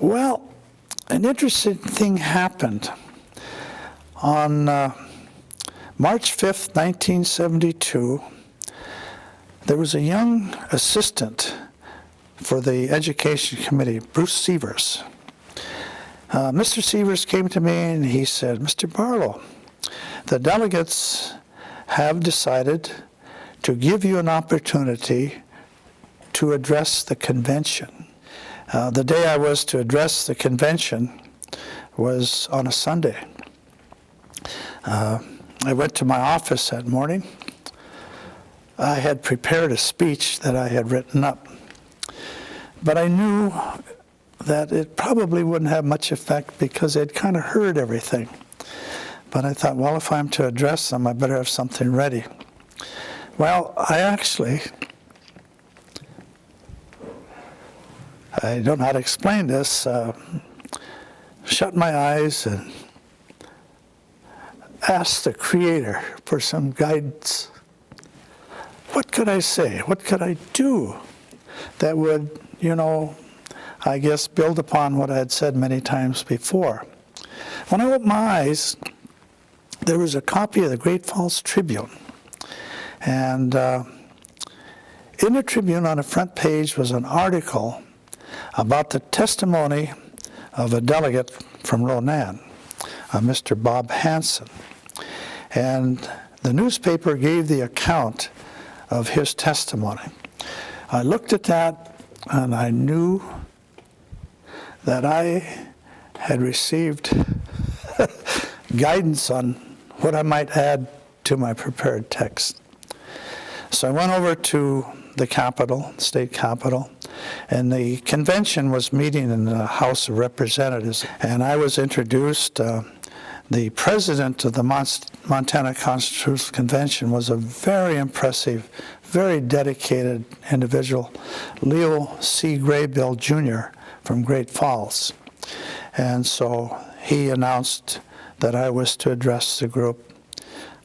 Well, an interesting thing happened. On March 5th, 1972, there was a young assistant for the Education Committee, Bruce Sievers. Mr. Sievers came to me and he said, "Mr. Barlow, the delegates have decided to give you an opportunity to address the convention." The day I was to address the convention was on a Sunday. I went to my office that morning. I had prepared a speech that I had written up, but I knew that it probably wouldn't have much effect because they'd kind of heard everything. But I thought, well, if I'm to address them, I better have something ready. Well, I don't know how to explain this, shut my eyes and asked the Creator for some guidance. What could I say? What could I do that would, I guess, build upon what I had said many times before? When I opened my eyes, there was a copy of the Great Falls Tribune. And in the Tribune on the front page was an article about the testimony of a delegate from Ronan, Mr. Bob Hansen. And the newspaper gave the account of his testimony. I looked at that and I knew that I had received guidance on what I might add to my prepared text. So I went over to the Capitol, state Capitol, and the convention was meeting in the House of Representatives, and I was introduced. The president of the Montana Constitutional Convention was a very impressive, very dedicated individual, Leo C. Graybill Jr. from Great Falls. And so he announced that I was to address the group.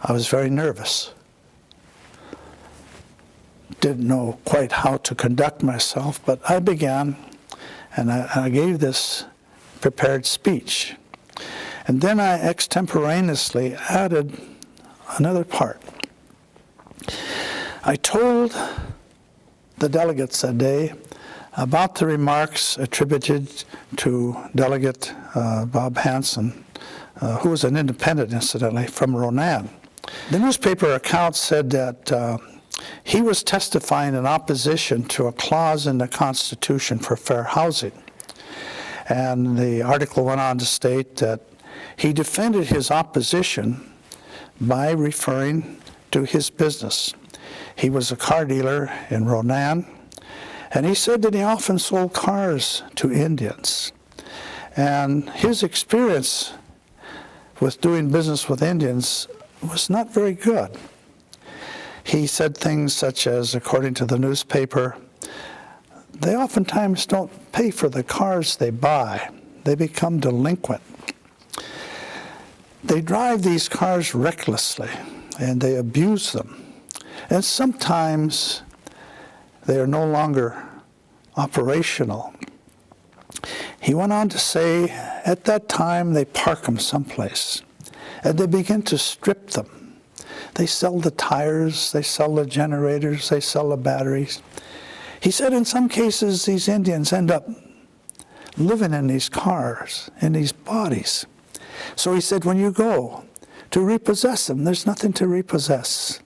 I was very nervous. Didn't know quite how to conduct myself, but I began, and I gave this prepared speech. And then I extemporaneously added another part. I told the delegates that day about the remarks attributed to Delegate Bob Hansen, who was an independent, incidentally, from Ronan. The newspaper account said that he was testifying in opposition to a clause in the Constitution for fair housing. And the article went on to state that he defended his opposition by referring to his business. He was a car dealer in Ronan, and he said that he often sold cars to Indians. And his experience with doing business with Indians was not very good. He said things such as, according to the newspaper, they oftentimes don't pay for the cars they buy. They become delinquent. They drive these cars recklessly, and they abuse them. And sometimes they are no longer operational. He went on to say, at that time, they park them someplace, and they begin to strip them. They sell the tires, they sell the generators, they sell the batteries. He said in some cases, these Indians end up living in these cars, in these bodies. So he said, when you go to repossess them, there's nothing to repossess.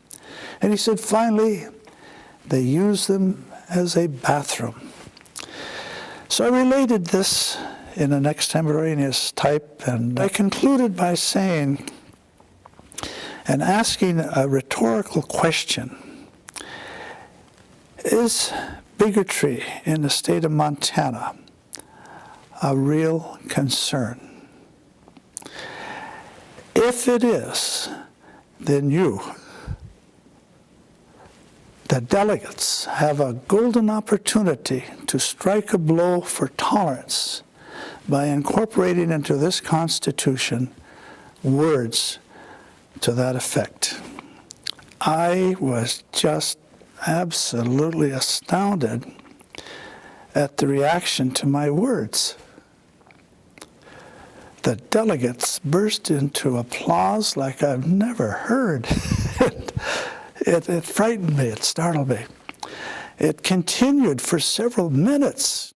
And he said, finally, they use them as a bathroom. So I related this in an extemporaneous type, and I concluded by saying, and asking a rhetorical question, is bigotry in the state of Montana a real concern? If it is, then you, the delegates, have a golden opportunity to strike a blow for tolerance by incorporating into this Constitution words to that effect. I was just absolutely astounded at the reaction to my words. the delegates burst into applause like I've never heard. It frightened me, it startled me. It continued for several minutes.